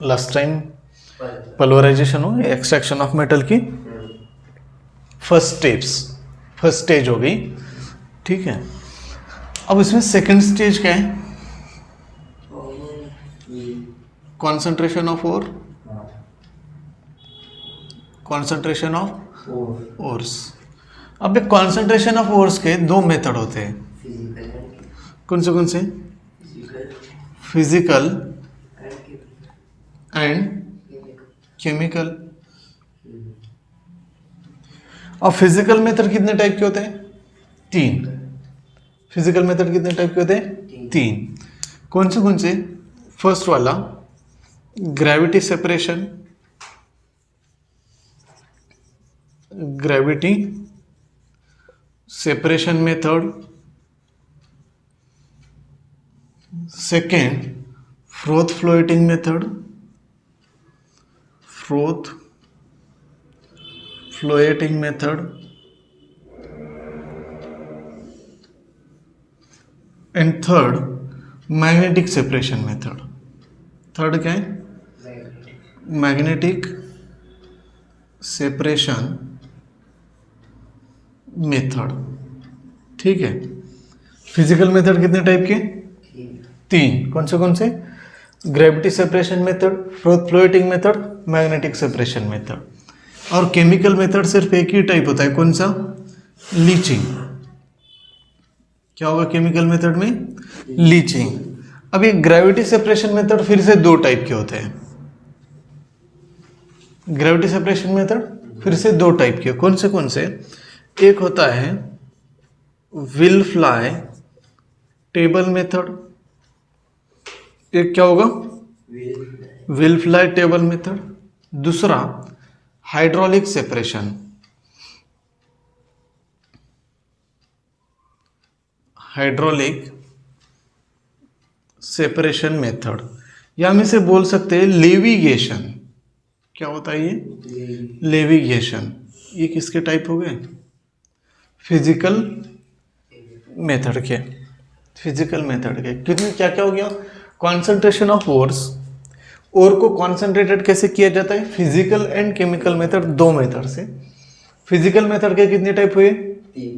Last time pulverisation हो extraction of metal की first stage हो गई, ठीक है। अब इसमें सेकंड स्टेज क्या है? Concentration of ore, concentration of ores. अब ये कॉन्सेंट्रेशन ऑफ ओर्स के दो मेथड होते हैं, कौन से? Physical and chemical. अब फिजिकल मेथड कितने टाइप के होते हैं? 3। फिजिकल मेथड कितने टाइप के होते हैं? 3। कौन से? फर्स्ट वाला gravity separation, gravity separation method. Second froth floating method, froth floating method. And third magnetic separation method. Third क्या है? मैग्नेटिक सेपरेशन मेथड, ठीक है। फिजिकल मेथड कितने टाइप के? 3। कौन से? Gravity separation method, froth floating method, magnetic separation method. और chemical method सिर्फ एक ही टाइप होता है, कौन सा? लीचिंग। क्या होगा केमिकल मेथड में? लीचिंग। अब ये ग्रेविटी सेपरेशन मेथड फिर से 2 टाइप के होते हैं। ग्रेविटी सेपरेशन मेथड फिर से 2 टाइप के, कौन से? एक होता है विल फ्लाई टेबल मेथड। एक क्या होगा? Wilfley table method. दूसरा hydraulic separation, hydraulic separation method, या हम इसे बोल सकते हैं लेविगेशन। क्या होता है ये? लेविगेशन। ये किसके टाइप हो गए? फिजिकल मेथड के। फिजिकल मेथड के कितने क्या क्या हो गया? कॉन्सेंट्रेशन ऑफ ओर्स, ओर को कॉन्सेंट्रेटेड कैसे किया जाता है? Physical and chemical method, 2 method से। फिजिकल मेथड के कितने टाइप हुए?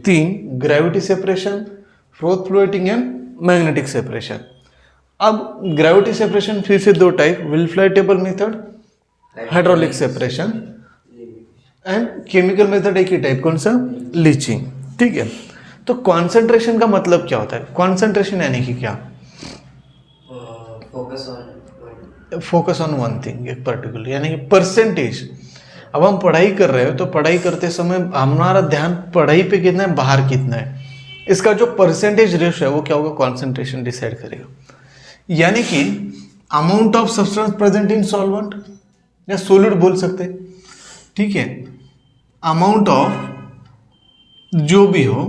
3। Gravity separation, froth floating and magnetic separation. अब ग्रेविटी सेपरेशन फिर से 2 type, wilfley table method, hydraulic separation. And chemical method एक ही टाइप, कौन सा? लीचिंग, ठीक है। तो कॉन्सेंट्रेशन का मतलब क्या होता है? कॉन्सेंट्रेशन यानी कि क्या? फोकस ऑन वन थिंग, एक पर्टिकुलर, यानी कि परसेंटेज। अब हम पढ़ाई कर रहे हो तो पढ़ाई करते समय हमारा ध्यान पढ़ाई पे कितना है, बाहर कितना है, इसका जो परसेंटेज रेशियो है वो क्या होगा? कॉन्सेंट्रेशन डिसाइड करेगा। यानी कि amount of substance present in solvent या सोलिड बोल सकते हैं, ठीक है। अमाउंट ऑफ जो भी हो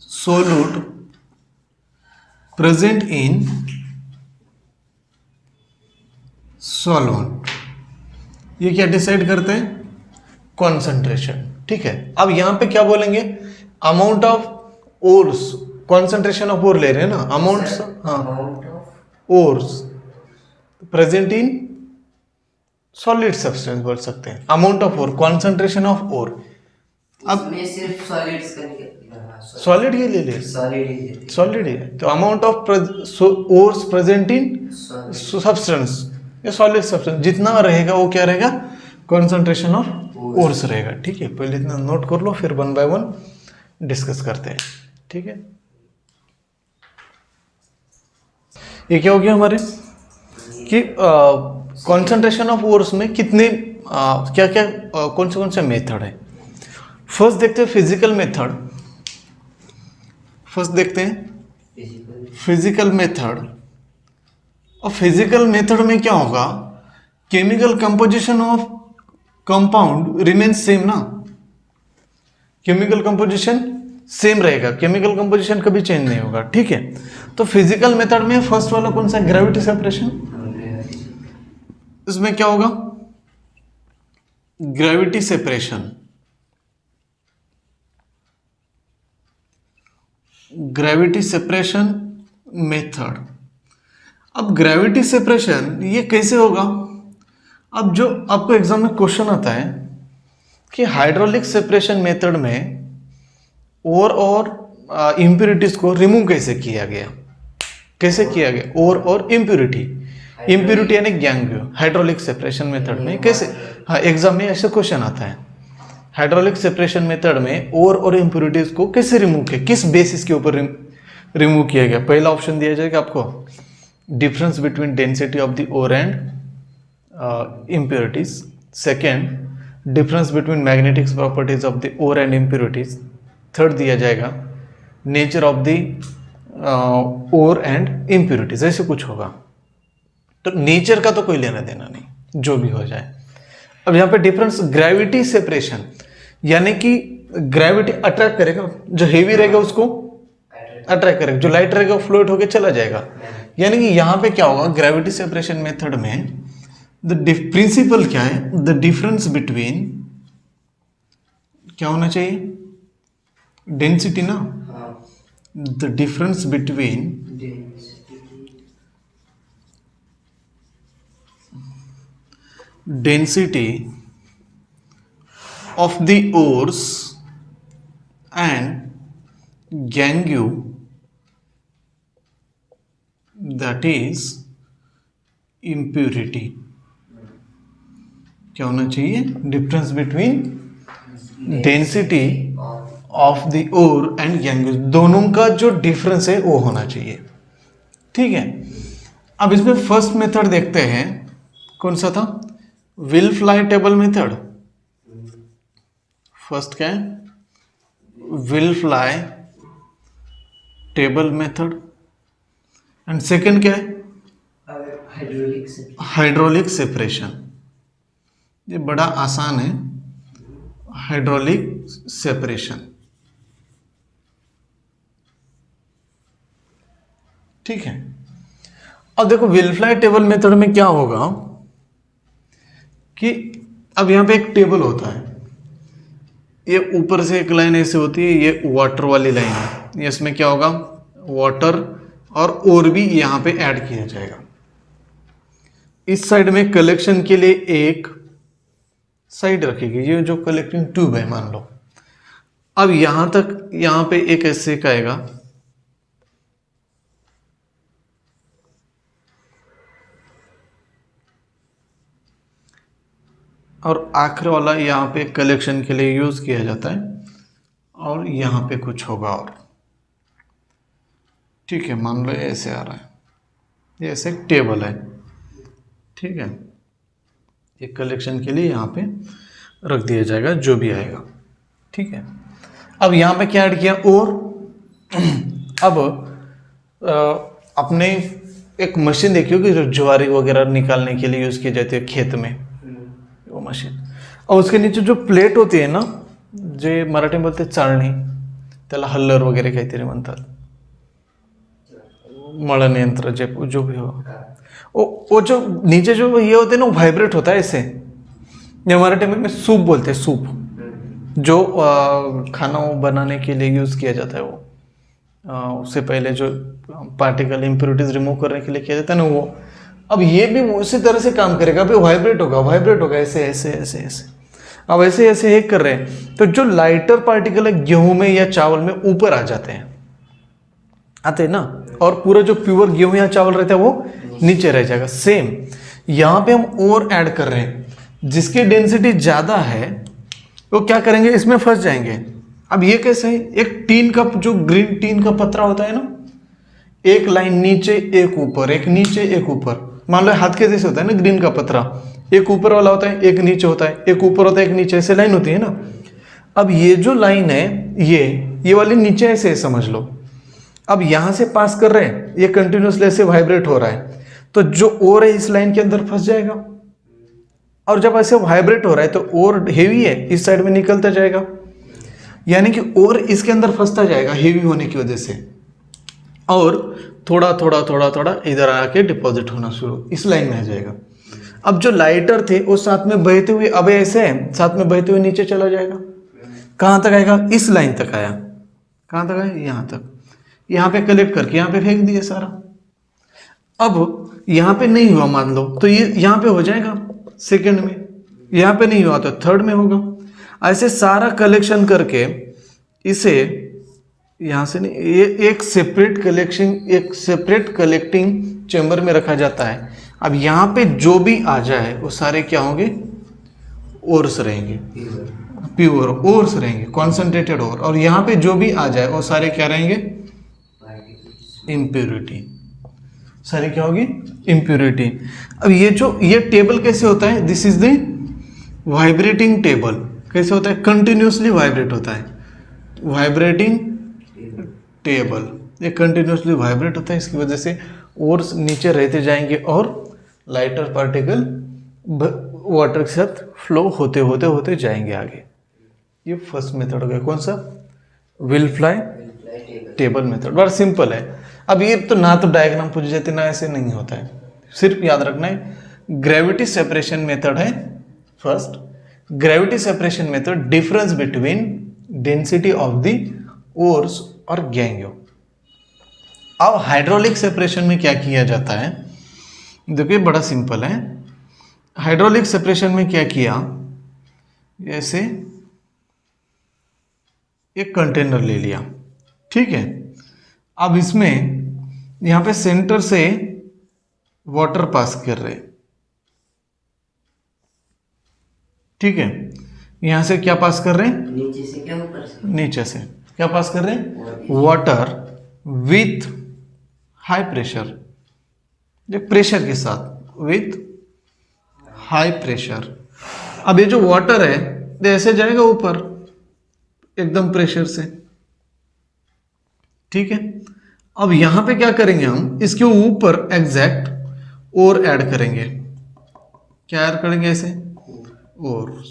सोल्यूट प्रेजेंट इन सॉल्वेंट, ये क्या डिसाइड करते हैं? कॉन्सेंट्रेशन, ठीक है। अब यहां पे क्या बोलेंगे? Amount of ores, concentration of ore ले रहे हैं ना, अमाउंट, हाँ, ores present in solid substance बोल सकते हैं। Amount of ore, concentration of ore. अब सिर्फ सॉलिड्स का सॉलिड ही ले ले, सॉलिड ही है तो amount of ores present in substance या सॉलिड सब्सटेंस जितना रहेगा वो क्या रहेगा? कॉन्सेंट्रेशन ऑफ ओर्स रहेगा, ठीक है। पहले इतना नोट कर लो, फिर 1 बाय 1 डिस्कस करते हैं, ठीक है। ये क्या हो गया हमारे कि कॉन्सेंट्रेशन ऑफ ओर्स में कितने क्या क्या कौन से मेथड है। फर्स्ट देखते हैं फिजिकल मेथड। फर्स्ट देखते हैं फिजिकल मेथड। और फिजिकल मेथड में क्या होगा? Chemical composition of compound remains same ना, केमिकल कंपोजिशन सेम रहेगा, केमिकल कंपोजिशन कभी चेंज नहीं होगा, ठीक है। तो फिजिकल मेथड में फर्स्ट वाला कौन सा? Gravity separation. इसमें क्या होगा? Gravity separation, gravity separation method. अब ग्रेविटी सेपरेशन ये कैसे होगा? अब जो आपको एग्जाम में क्वेश्चन आता है कि हाइड्रोलिक सेपरेशन मेथड में ओर और इम्प्यूरिटीज को रिमूव कैसे किया गया, कैसे किया गया ओर और इम्प्यूरिटी, इम्प्यूरिटी यानी गैंग हाइड्रोलिक सेपरेशन मेथड में कैसे, हाँ एग्जाम में ऐसे क्वेश्चन आता है हाइड्रोलिक सेपरेशन मेथड में ओर और इम्प्यूरिटीज को कैसे रिमूव किया, किस बेसिस के ऊपर रिमूव किया गया। पहला ऑप्शन दिया जाएगा आपको difference between density of the ore and impurities, second difference between magnetic properties of the ore and impurities, third दिया जाएगा nature of the ore and impurities, ऐसे कुछ होगा। तो नेचर का तो कोई लेना देना नहीं, जो भी हो जाए। अब यहाँ पे डिफरेंस ग्रेविटी सेपरेशन यानी कि ग्रेविटी अट्रैक्ट करेगा, जो हेवी रहेगा उसको अट्रैक्ट करेगा, जो लाइट रहेगा वो फ्लोट होकर चला जाएगा। यानी कि यहाँ पे क्या होगा ग्रेविटी सेपरेशन मेथड में द प्रिंसिपल क्या है, द डिफरेंस बिटवीन क्या होना चाहिए डेंसिटी ना, the difference between density of the ores and gangue, that is impurity, क्या होना चाहिए difference between density of the ore and gangue, दोनों का जो डिफरेंस है वो होना चाहिए। ठीक है, अब इसमें फर्स्ट मेथड देखते हैं, कौन सा था, will fly table method. First क्या है will fly table method, and second क्या है हाइड्रोलिक सेपरेशन। ये बड़ा आसान है हाइड्रोलिक सेपरेशन। ठीक है, अब देखो विल फ्लाई टेबल मेथड में क्या होगा कि अब यहां पे एक टेबल होता है, ये ऊपर से एक लाइन ऐसे होती है, ये वाटर वाली लाइन है, इसमें क्या होगा वाटर और भी यहां पे ऐड किया जाएगा। इस साइड में कलेक्शन के लिए एक साइड रखेगी, ये जो कलेक्टिंग ट्यूब है मान लो। अब यहां तक यहां पे एक ऐसे का आएगा, और आखिर वाला यहाँ पे कलेक्शन के लिए यूज़ किया जाता है, और यहाँ पे कुछ होगा और। ठीक है, मान लो ऐसे आ रहा है, ये ऐसे एक टेबल है। ठीक है, ये कलेक्शन के लिए यहाँ पे रख दिया जाएगा जो भी आएगा। ठीक है, अब यहाँ पे क्या ऐड किया और अब अपने एक मशीन देखी होगी जो ज्वारी वगैरह निकालने के लिए यूज़ की जाती है खेत में, वो मशीन, और उसके नीचे जो प्लेट होती है ना, जे मराठी में बोलते चाळणी, त्याला हल्लर वगैरे काहीतरी म्हणतात, मळण यंत्र जो भी हो, वो जो नीचे जो ये होते हैं ना, वो वाइब्रेट होता है ऐसे, ये मराठी में सूप बोलते हैं, सूप जो खाना बनाने के लिए यूज़ किया जाता है, वो उससे पहले जो पार्टिकल इम्प्योरिटीज रिमूव करने के लिए किया जाता है ना वो। अब ये भी उसी तरह से काम करेगा, अभी वाइब्रेट होगा ऐसे ऐसे ऐसे ऐसे। अब ऐसे ऐसे एक कर रहे हैं तो जो लाइटर पार्टिकल है गेहूं में या चावल में ऊपर आ जाते हैं, आते हैं ना, और पूरा जो प्योर गेहूं या चावल रहता है वो नीचे रह जाएगा। सेम यहाँ पे हम और ऐड कर रहे हैं, जिसकी डेंसिटी ज्यादा है वो क्या करेंगे, इसमें फंस जाएंगे। अब ये कैसे है, एक टीन का जो ग्रीन टीन का पतरा होता है ना, एक लाइन नीचे एक ऊपर, एक नीचे एक ऊपर, मान लो हाथ के जैसे होता है ना ग्रीन का पतरा, एक ऊपर वाला होता है एक नीचे होता है, एक ऊपर होता है एक नीचे, ऐसे लाइन होती है ना। अब ये जो लाइन है ये वाली नीचे ऐसे समझ लो, अब यहां से पास कर रहे हैं, ये कंटिन्यूसली ऐसे वाइब्रेट हो रहा है, तो जो और है इस लाइन के अंदर फंस जाएगा, और जब ऐसे वाइब्रेट हो रहा है तो और हेवी है इस साइड में निकलता जाएगा, यानी कि और इसके अंदर फंसता जाएगा हेवी होने की वजह से, और थोड़ा थोड़ा थोड़ा थोड़ा इधर आके डिपॉजिट होना शुरू इस लाइन में आ जाएगा। अब जो लाइटर थे वो साथ में बहते हुए, अब ऐसे है साथ में बहते हुए नीचे चला जाएगा, कहाँ तक आएगा, इस लाइन तक आया, कहाँ तक आया, यहाँ तक, यहाँ पे कलेक्ट करके यहाँ पे फेंक दिए सारा। अब यहाँ पे नहीं हुआ मान लो, तो ये यहाँ पे हो जाएगा सेकंड में, यहाँ पे नहीं हुआ तो थर्ड में होगा। ऐसे सारा कलेक्शन करके इसे यहाँ से नहीं, ये एक सेपरेट कलेक्टिंग चेम्बर में रखा जाता है। अब यहाँ पे जो भी आ जाए वो सारे क्या होंगे, ओर्स रहेंगे, प्योर ओर्स रहेंगे, कॉन्सेंट्रेटेड ओर। और यहाँ पे जो भी आ जाए वो सारे क्या रहेंगे, इम्प्योरिटी, सारी क्या होगी, इम्प्योरिटी। अब ये टेबल कैसे होता है, this is the vibrating table. कैसे होता है, कंटिन्यूसली वाइब्रेट होता है, वाइब्रेटिंग टेबल, ये कंटिन्यूसली वाइब्रेट होता है। इसकी वजह से ओर्स नीचे रहते जाएंगे और लाइटर पार्टिकल वाटर के साथ फ्लो होते होते होते जाएंगे आगे। ये फर्स्ट मेथड हो गया, कौन सा, विलफ्लाई टेबल मेथड, बड़ा सिंपल है। अब ये तो ना तो डायग्राम पूछ जाते ना, ऐसे नहीं होता है, सिर्फ याद रखना है ग्रेविटी सेपरेशन मेथड है first. Gravity separation method, difference between density of the ores और गैंगियो। अब हाइड्रोलिक सेपरेशन में क्या किया जाता है, देखिए बड़ा सिंपल है। हाइड्रोलिक सेपरेशन में क्या किया, ऐसे एक कंटेनर ले लिया, ठीक है। अब इसमें यहां पे सेंटर से वाटर पास कर रहे, ठीक है। यहां से क्या पास कर रहे हैं, नीचे से क्या ऊपर से, नीचे से क्या पास कर रहे हैं, water with high pressure, pressure के साथ, विथ हाई प्रेशर। अब ये जो वाटर है ये ऐसे जाएगा ऊपर एकदम प्रेशर से, ठीक है। अब यहां पे क्या करेंगे हम, इसके ऊपर एग्जैक्ट और ऐड करेंगे, क्या ऐड करेंगे ऐसे, और,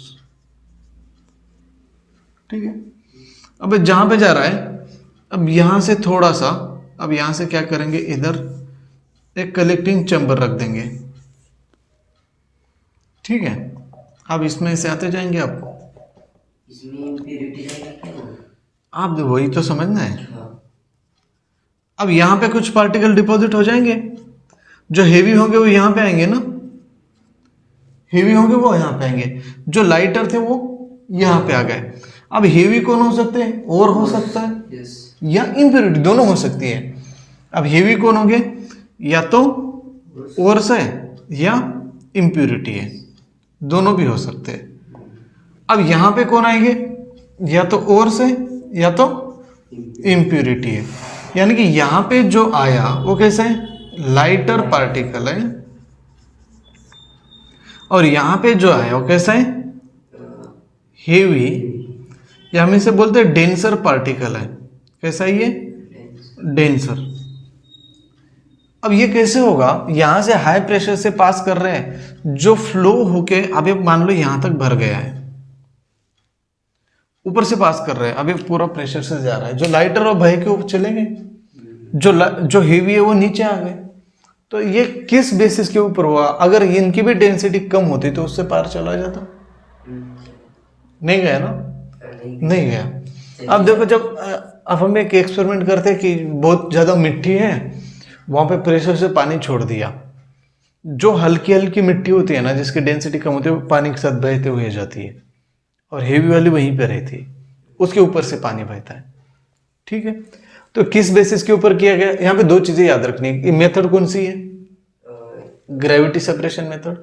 ठीक है। अब जहां पे जा रहा है, अब यहां से थोड़ा सा, अब यहां से क्या करेंगे, इधर एक कलेक्टिंग चैम्बर रख देंगे, ठीक है। अब इसमें से आते जाएंगे, आप इसमें इम्प्योरिटी रहेगा क्या वो? आप वही तो समझना है। हाँ। अब यहां पे कुछ पार्टिकल डिपॉजिट हो जाएंगे, जो हेवी होंगे वो यहां पे आएंगे ना, हेवी होंगे वो यहां पे आएंगे, जो लाइटर थे वो यहां पे आ गए। अब हेवी कौन हो सकते हैं, और हो सकता है यस, या इम्प्योरिटी, दोनों हो सकती है। अब हेवी कौन होंगे, या तो ओर्स है या इम्प्योरिटी है, दोनों भी हो सकते हैं। अब यहां पे कौन आएंगे, या तो ओर्स है या तो इम्प्योरिटी है। यानी कि यहां पे जो आया वो कैसा है, लाइटर पार्टिकल है, और यहां पे जो आया वो कैसा है, हेवी, या हम इसे बोलते हैं डेंसर पार्टिकल है। कैसा है ये, डेंसर। अब ये कैसे होगा, यहां से हाई प्रेशर से पास कर रहे हैं, जो फ्लो होके अभी मान लो यहां तक भर गया है, ऊपर से पास कर रहे हैं, अभी पूरा प्रेशर से जा रहा है, जो लाइटर और भय के ऊपर चले गए, जो हेवी है वो नीचे आ गए। तो ये किस बेसिस के ऊपर हुआ, अगर इनकी भी डेंसिटी कम होती तो उससे पार चला जाता, नहीं गया ना, नहीं गया। अब देखो, जब अब हम एक एक्सपेरिमेंट करते हैं कि बहुत ज़्यादा मिट्टी है, वहाँ पे प्रेशर से पानी छोड़ दिया, जो हल्की हल्की मिट्टी होती है ना, जिसकी डेंसिटी कम होती है, वो पानी के साथ बहते हुए जाती है, और हेवी वाली वहीं पे रहती है, उसके ऊपर से पानी बहता है, ठीक है। तो किस बेसिस के ऊपर किया गया, यहाँ पे दो चीज़ें याद रखनी है। ये मेथड कौन सी है, ग्रेविटी सेपरेशन मेथड,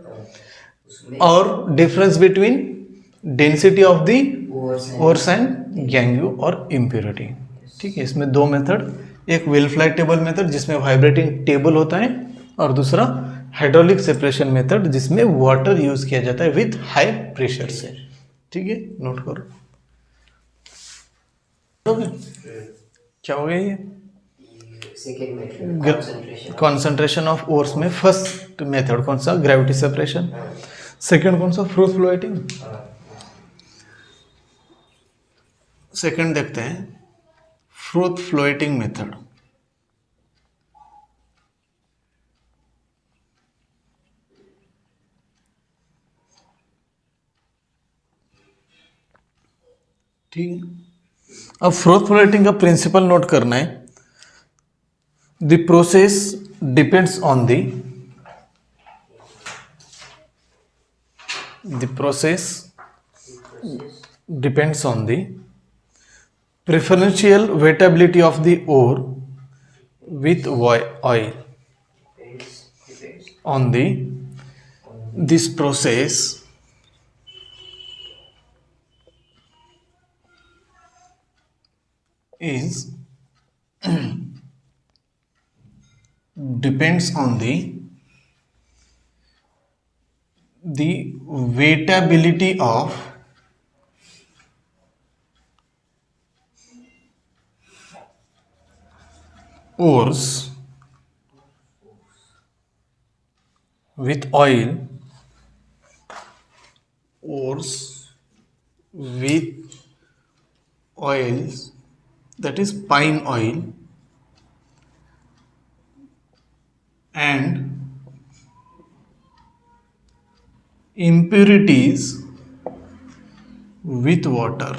और difference between density of the ores and gangue और इम्प्योरिटी, ठीक है। इसमें दो मेथड, एक विलफ्लाई टेबल मेथड जिसमें वाइब्रेटिंग टेबल होता है, और दूसरा हाइड्रोलिक सेपरेशन मेथड जिसमें वाटर यूज किया जाता है विथ हाई प्रेशर से, ठीक है। नोट करो, क्या हो गया ये, second method, concentration of ores में फर्स्ट मेथड कौन सा, ग्रेविटी सेपरेशन। सेकंड कौन सा, फ्रूट फ्लोटिंग। सेकंड देखते हैं, फ्रूट फ्लोटिंग मेथड। ठीक है। अब फ्रूट फ्लोटिंग का प्रिंसिपल नोट करना है, the process depends on the process depends on the preferential wettability of the ore with oil. Depends On the this process is depends on the weightability of ores with oil, ores with oils, that is pine oil, and impurities with water.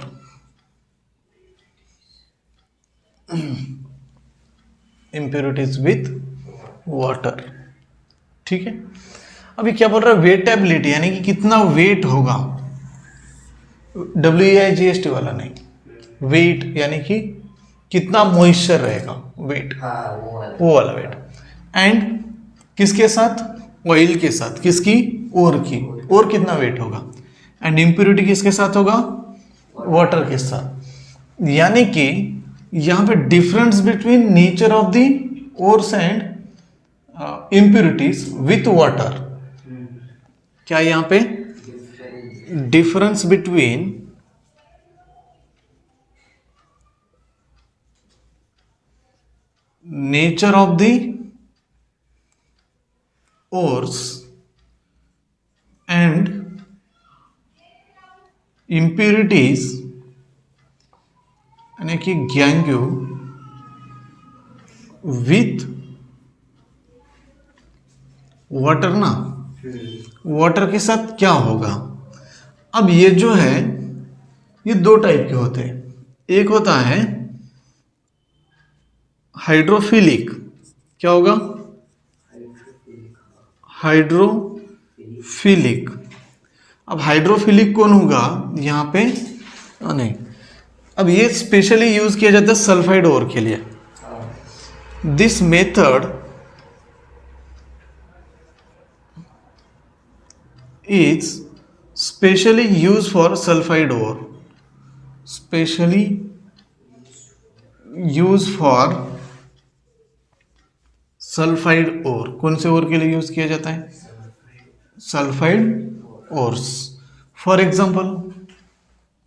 impurities with water. ठीक है, अभी क्या बोल रहा है, wettability यानी कि कितना वेट होगा, WEIGST वाला नहीं, वेट यानी कि कितना मॉइस्चर रहेगा, वेट, हाँ वो वाला वेट। एंड किसके साथ, ऑयल के साथ, किसकी, ओर की, और कितना वेट होगा। एंड इम्प्योरिटी किसके साथ होगा, वाटर के साथ। यानी कि यहाँ पे difference between nature of the ores and impurities with water, क्या यहाँ पे difference between nature of the ores and impurities यानी कि ग्यांग्यू विथ वाटर ना, वाटर के साथ क्या होगा। अब ये जो है ये दो टाइप के होते हैं, एक होता है हाइड्रोफिलिक, क्या होगा, हाइड्रोफिलिक। अब हाइड्रोफिलिक कौन होगा यहाँ पे, नहीं, अब ये स्पेशली यूज किया जाता है सल्फाइड ओर के लिए। This method is specially used for sulfide ore, specially used for sulphide ore. कौन से ओर के लिए यूज किया जाता है, सल्फाइड ओर्स। फॉर एग्जांपल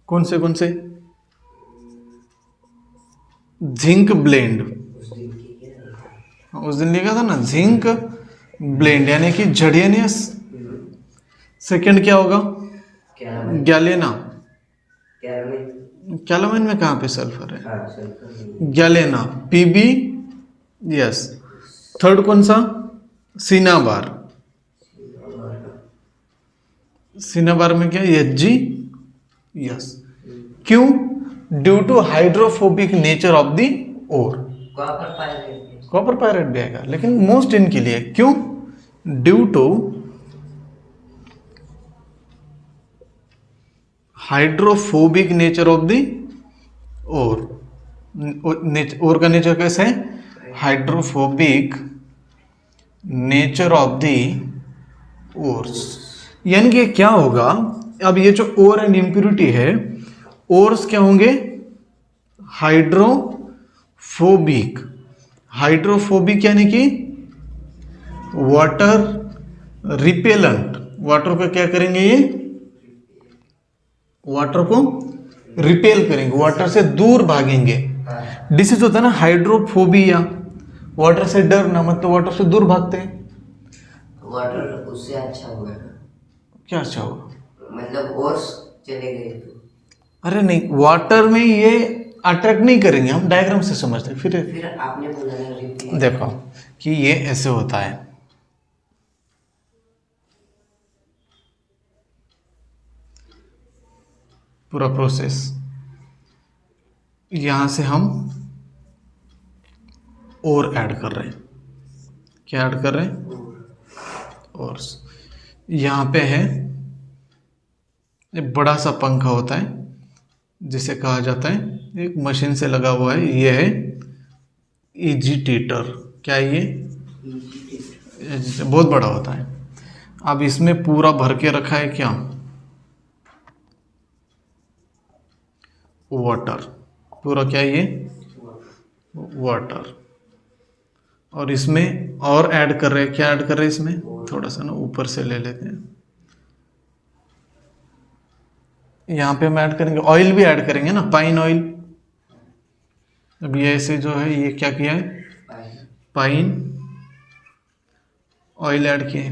कौन से जिंक ब्लेंड, उस दिन लिखा था ना, जिंक ब्लेंड यानी कि जड़ियनियस। सेकंड क्या होगा, गैलेना, कैलामाइन में कहाँ पे सल्फर है, गैलेना, PB, यस। थर्ड कौन सा, सिनाबार, सिनाबार में क्या, HG, यस। क्यों, due to hydrophobic nature of the ore. Copper pyrite भी आएगा, लेकिन मोस्ट इनके लिए क्यों, due to hydrophobic nature of the ore. Ore का नेचर कैसा है, hydrophobic nature of the ores. यानी कि क्या होगा, अब ये जो ओर एंड इम्प्यूरिटी है, ओर्स क्या होंगे, हाइड्रोफोबिक। हाइड्रोफोबिक यानी कि वाटर रिपेलेंट, वाटर को क्या करेंगे, ये वाटर को रिपेल करेंगे, वाटर से दूर भागेंगे। डिसीज होता है ना हाइड्रोफोबिया, वाटर से डरना, मतलब वाटर से दूर भागते हैं। वाटर उससे अच्छा होगा, क्या अच्छा होगा, मतलब और चले गए तो। अरे नहीं, वाटर में ये अट्रैक्ट नहीं करेंगे, हम डायग्राम से समझते हैं। फिर आपने बोला ना रिपीट, देखो कि ये ऐसे होता है, पूरा प्रोसेस। यहां से हम और ऐड कर रहे हैं, क्या ऐड कर रहे हैं? ओर्स। यहाँ पे है एक बड़ा सा पंखा होता है जिसे कहा जाता है, एक मशीन से लगा हुआ है, ये है एजिटेटर। क्या है ये? बहुत बड़ा होता है। अब इसमें पूरा भर के रखा है क्या? वाटर। पूरा क्या है ये? वाटर। और इसमें और ऐड कर रहे हैं, क्या ऐड कर रहे हैं इसमें? थोड़ा सा ना ऊपर से ले लेते हैं। यहाँ पे हम ऐड करेंगे ऑयल, भी ऐड करेंगे ना, पाइन ऑयल। अब ये ऐसे जो है, ये क्या किया है? पाइन ऑयल ऐड किए।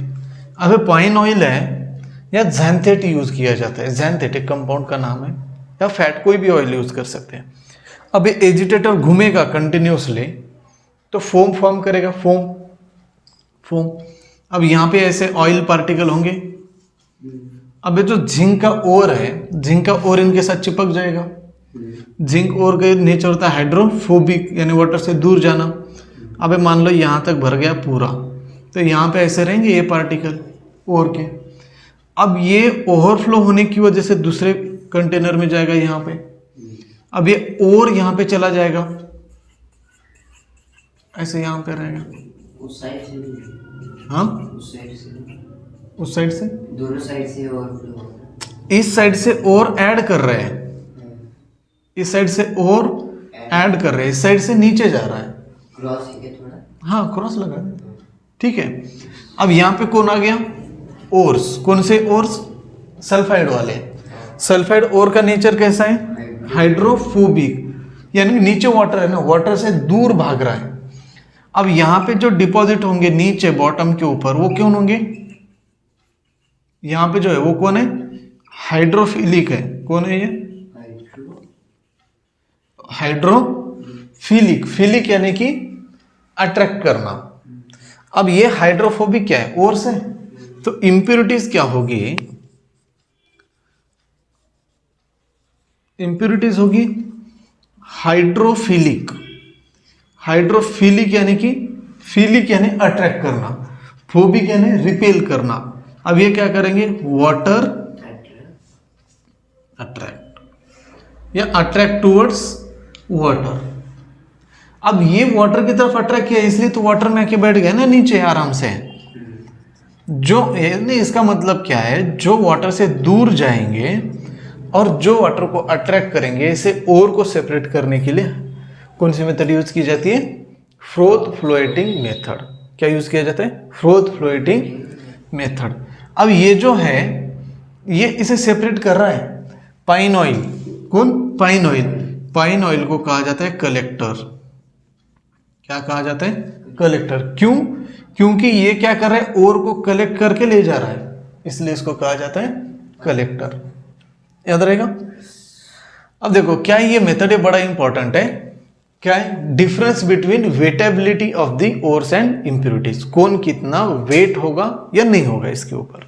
अब पाइन ऑयल है या ज़ैंथेट यूज किया जाता है, ज़ैंथेट एक कंपाउंड का नाम है, या फैट, कोई भी ऑयल यूज कर सकते हैं। अब ये एजिटेटर घूमेगा कंटिन्यूसली तो फोम फॉर्म करेगा, फोम। अब यहाँ पे ऐसे ऑयल पार्टिकल होंगे। अब ये जो जिंक का ओर है, जिंक का ओर इनके साथ चिपक जाएगा। जिंक ओर का नेचर होता है हाइड्रोफोबिक, यानी वाटर से दूर जाना। अब मान लो यहाँ तक भर गया पूरा, तो यहाँ पे ऐसे रहेंगे ये पार्टिकल ओर के। अब ये ओवरफ्लो होने की वजह से दूसरे कंटेनर में जाएगा यहाँ पे। अब ये ओर यहाँ पे चला जाएगा, ऐसे यहाँ पे रहेगा। उस साइड से भी? हाँ, उस साइड से भी? उस साइड से, दोनों साइड से ओवरफ्लो हो रहा है। इस साइड से और ऐड कर रहे हैं, इस साइड से और ऐड कर रहे हैं, इस साइड से नीचे जा रहा है। क्रॉस है क्या थोड़ा? हाँ, क्रॉस लगा है। ठीक है। अब यहाँ पे कौन आ गया? ओर्स। कौन से ओर्स? सल्फाइड वाले। सल्फाइड ओर का नेचर कैसा है? हाइड्रोफोबिक, यानी नीचे वाटर है ना, वाटर से दूर भाग रहा है। अब यहाँ पे जो डिपॉजिट होंगे नीचे बॉटम के ऊपर, वो कौन होंगे? यहाँ पे जो है वो कौन है? हाइड्रोफिलिक है। कौन है ये? हाइड्रोफिलिक। फिलिक यानी कि अट्रैक्ट करना। अब ये हाइड्रोफोबिक क्या है? ओर से। तो इंप्योरिटीज क्या होगी? इंप्योरिटीज होगी हाइड्रोफिलिक। हाइड्रोफिलिक यानी कि, फिलिक यानी अट्रैक्ट करना, फोबिक यानी रिपेल करना। अब ये क्या करेंगे? वाटर अट्रैक्ट, या अट्रैक्ट टूवर्ड्स वाटर। अब ये वाटर की तरफ अट्रैक्ट किया, इसलिए तो वाटर में आके बैठ गया ना नीचे आराम से। जो नहीं, इसका मतलब क्या है? जो वाटर से दूर जाएंगे और जो वाटर को अट्रैक्ट करेंगे, इसे ओर को सेपरेट करने के लिए कौन सी मेथड यूज की जाती है? Froth floating method. क्या यूज किया जाता है? Froth floating method. अब ये जो है, ये इसे सेपरेट कर रहा है पाइन ऑयल। कौन? Pine oil. पाइन ऑयल को कहा जाता है कलेक्टर। क्या कहा जाता है? कलेक्टर। क्यों? क्योंकि ये क्या कर रहा है? ओर को कलेक्ट करके ले जा रहा है, इसलिए इसको कहा जाता है कलेक्टर। याद रहेगा। अब देखो, क्या ये मेथड है बड़ा इंपॉर्टेंट है। क्या है? Difference between wettability of the ores and impurities. कौन कितना वेट होगा या नहीं होगा इसके ऊपर।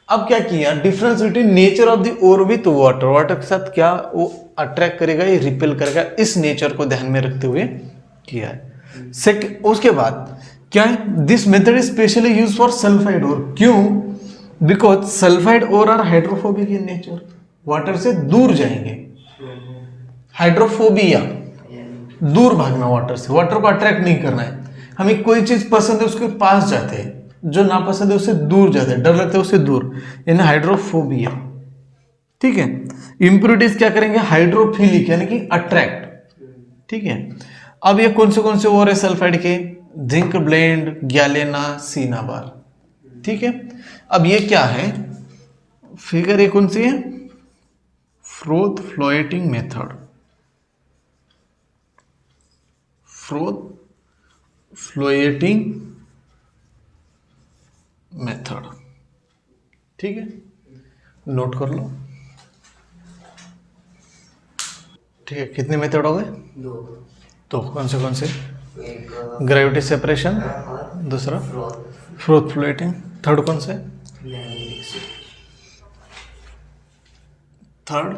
अब क्या किया? Difference between nature of the ore with water. Water के साथ क्या वो अट्रैक्ट करेगा या रिपेल करेगा, इस नेचर को ध्यान में रखते हुए किया है। उसके बाद क्या है? This method is specially use for sulphide ore. क्यों? Because sulphide ore are hydrophobic in nature, water से दूर जाएंगे। हाइड्रोफोबिया, दूर भागना वाटर से, वाटर को अट्रैक्ट नहीं करना है। हमें कोई चीज पसंद है उसके पास जाते हैं, जो नापसंद है उससे दूर जाते हैं, डर लगता है उससे दूर, यानी हाइड्रोफोबिया। ठीक है। इंप्योरिटीज क्या करेंगे? हाइड्रोफिलिक यानी कि अट्रैक्ट। ठीक है। अब ये कौन से और है सल्फाइड के? Zinc blende, galena, cinnabar. ठीक है। अब ये क्या है? फिगर ये कौन सी है? Froth floating method. Froth floating method. ठीक है, नोट कर लो। ठीक है, कितने मेथड हो गए? दो। तो कौन से? एक ग्रेविटी सेपरेशन, और दूसरा फ्लोर फ्रोथ फ्लोएटिंग, थर्ड कौन से? Third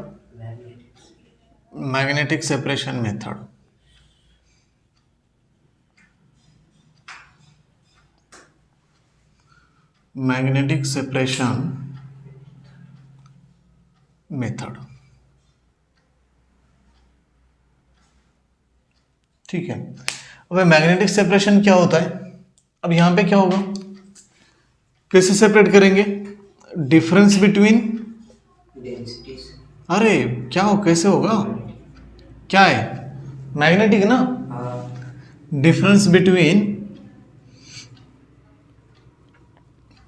magnetic separation method. Magnetic separation method. ठीक है, अब मैग्नेटिक सेपरेशन क्या होता है? अब यहां पे क्या होगा, कैसे सेपरेट करेंगे? Difference between, densities. अरे क्या हो, कैसे होगा, क्या है, मैग्नेटिक ना, हाँ। Difference between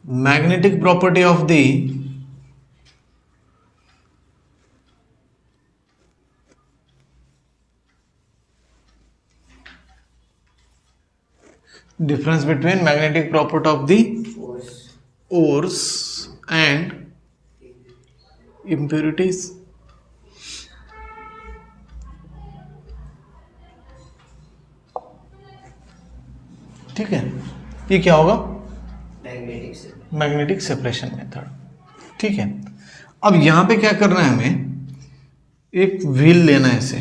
magnetic property of the difference between magnetic property of the force. ores and impurities। ठीक है, ये क्या होगा? मैग्नेटिक से। Magnetic separation method. ठीक है, अब यहां पे क्या करना है, हमें एक व्हील लेना है, इसे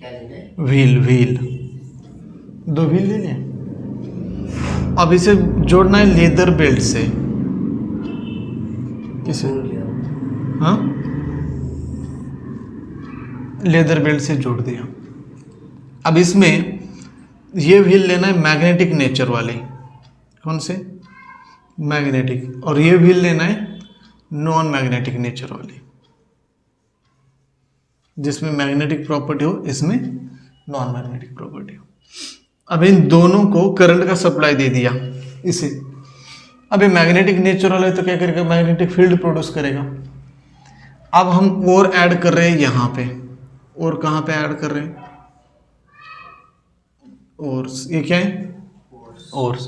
क्या लेना है? व्हील, व्हील, 2 व्हील ले लें। अब इसे जोड़ना है लेदर बेल्ट से। किसे? भूल गया। हाँ, लेदर बेल्ट से जोड़ दिया। अब इसमें ये व्हील लेना है मैग्नेटिक नेचर वाले। कौन से? मैग्नेटिक। और ये व्हील लेना है नॉन मैग्नेटिक नेचर वाली, जिसमें मैग्नेटिक प्रॉपर्टी हो, इसमें नॉन मैग्नेटिक प्रॉपर्टी हो। अब इन दोनों को करंट का सप्लाई दे दिया इसे। अब ये मैग्नेटिक नेचर वाला है तो क्या करेगा, मैग्नेटिक फील्ड प्रोड्यूस करेगा। अब हम और ऐड कर रहे हैं यहाँ पे, और कहाँ पे ऐड कर रहे हैं, और ये क्या है, और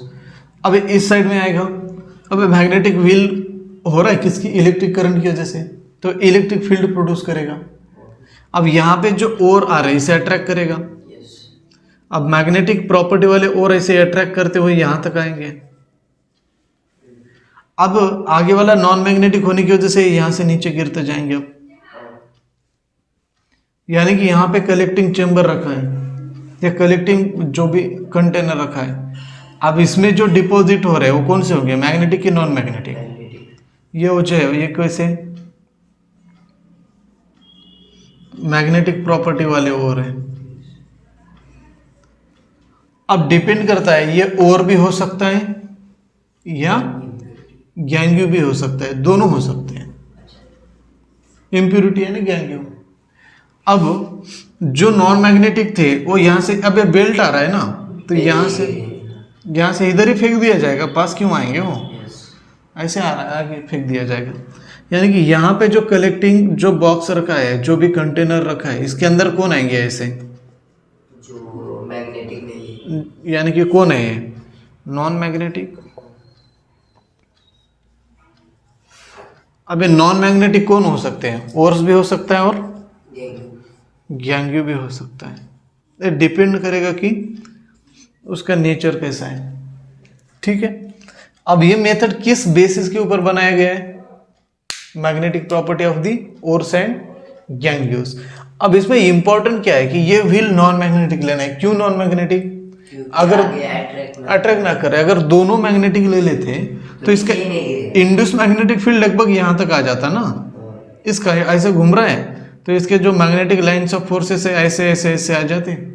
अब इस साइड में आएगा। अब मैग्नेटिक व्हील हो रहा है किसकी, इलेक्ट्रिक करंट की वजह से, तो इलेक्ट्रिक फील्ड प्रोड्यूस करेगा। अब यहाँ पे जो और आ रहा है इसे अट्रैक्ट करेगा। यस। अब मैग्नेटिक प्रॉपर्टी वाले और ऐसे अट्रैक्ट करते हुए यहां तक आएंगे। अब आगे वाला नॉन मैग्नेटिक होने की वजह से यहां से नीचे गिरते जाएंगे। अब यानी कि यहां पे कलेक्टिंग चेंबर रखा है, या कलेक्टिंग जो भी कंटेनर रखा है। अब इसमें जो डिपॉजिट हो रहे हैं वो कौन से होंगे, मैग्नेटिक की नॉन मैग्नेटिक? मैग्नेटिक। ये हो जाए, ये कैसे, मैग्नेटिक प्रॉपर्टी वाले और हैं। अब डिपेंड करता है, ये और भी हो सकता है या गैंग्यू भी हो सकता है, दोनों हो सकते हैं। इम्प्यूरिटी है ना गैंग्यू। अब जो नॉन मैग्नेटिक थे वो यहाँ से, अब ये बेल्ट आ रहा है ना, तो यहाँ से इधर ही फेंक दिया जाएगा, पास क्यों आएंगे वो, यस। ऐसे आ रहा है, आगे फेंक दिया जाएगा। यानी कि यहाँ पे जो कलेक्टिंग जो बॉक्स रखा है, जो भी कंटेनर रखा है, इसके अंदर कौन आएंगे ऐसे, जो मैग्नेटिक नहीं है। यानी कि कौन है ये, नॉन मैग्नेटिक। अब ये नॉन मैग्नेटिक कौन हो सकते हैं, ओर्स भी हो सकता है और गैंग्यू भी हो सकता है। ये डिपेंड करेगा कि उसका नेचर कैसा है। ठीक है, अब ये मेथड किस बेसिस के ऊपर बनाया गया है, magnetic property of the ores and gangues. अब इसमें इंपॉर्टेंट क्या है कि ये व्हील नॉन मैग्नेटिक लेना है। क्यों नॉन मैग्नेटिक, अगर अट्रैक्ट ना करे, अगर दोनों मैग्नेटिक ले लेते तो इसका इंड्यूस मैग्नेटिक फील्ड लगभग यहाँ तक आ जाता ना। इसका ऐसे घूम रहा है तो इसके जो मैग्नेटिक लाइंस ऑफ फोर्सेस है ऐसे ऐसे ऐसे आ जाते हैं।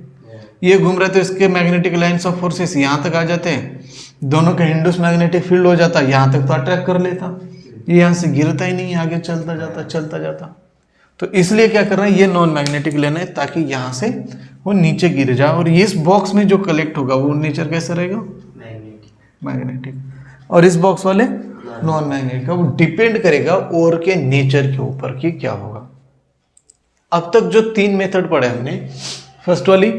ये घूम रहे तो इसके मैग्नेटिक लाइंस ऑफ फोर्सेस यहाँ तक आ जाते हैं। दोनों का इंड्यूस मैग्नेटिक फील्ड हो जाता, यहाँ तक तो अट्रैक्ट कर लेता, ये यहाँ से गिरता ही नहीं, आगे चलता जाता। तो इसलिए क्या करना है, ये नॉन मैग्नेटिक लेना है ताकि यहाँ से वो नीचे गिर जाए। और इस बॉक्स में जो कलेक्ट होगा वो नेचर कैसा रहेगा, मैग्नेटिक। और इस बॉक्स वाले नॉन मैग्नेटिक। वो डिपेंड करेगा और के नेचर के ऊपर कि क्या होगा। अब तक जो 3 मेथड पढ़े हमने, फर्स्ट वाली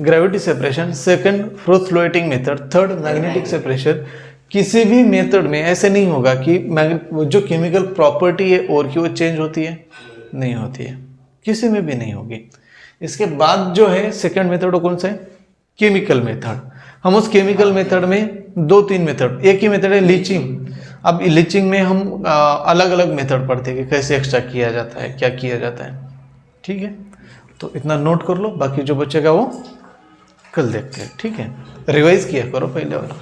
gravity separation, second froth floating method, third magnetic separation. किसी भी मेथड में ऐसे नहीं होगा कि जो केमिकल प्रॉपर्टी है और की वो चेंज होती है, नहीं होती है, किसी में भी नहीं होगी। इसके बाद जो है सेकंड मेथड, कौन सा है, केमिकल मेथड। हम उस केमिकल मेथड में 2-3 मेथड, एक ही मेथड है लीचिंग। अब लीचिंग में हम अलग अलग मेथड पढ़ते हैं कि कैसे एक्सट्रा किया जाता है, क्या किया जाता है। ठीक है, तो इतना नोट कर लो, बाकी जो बचेगा वो कल देखते हैं। ठीक है, रिवाइज किया करो पहले वाला।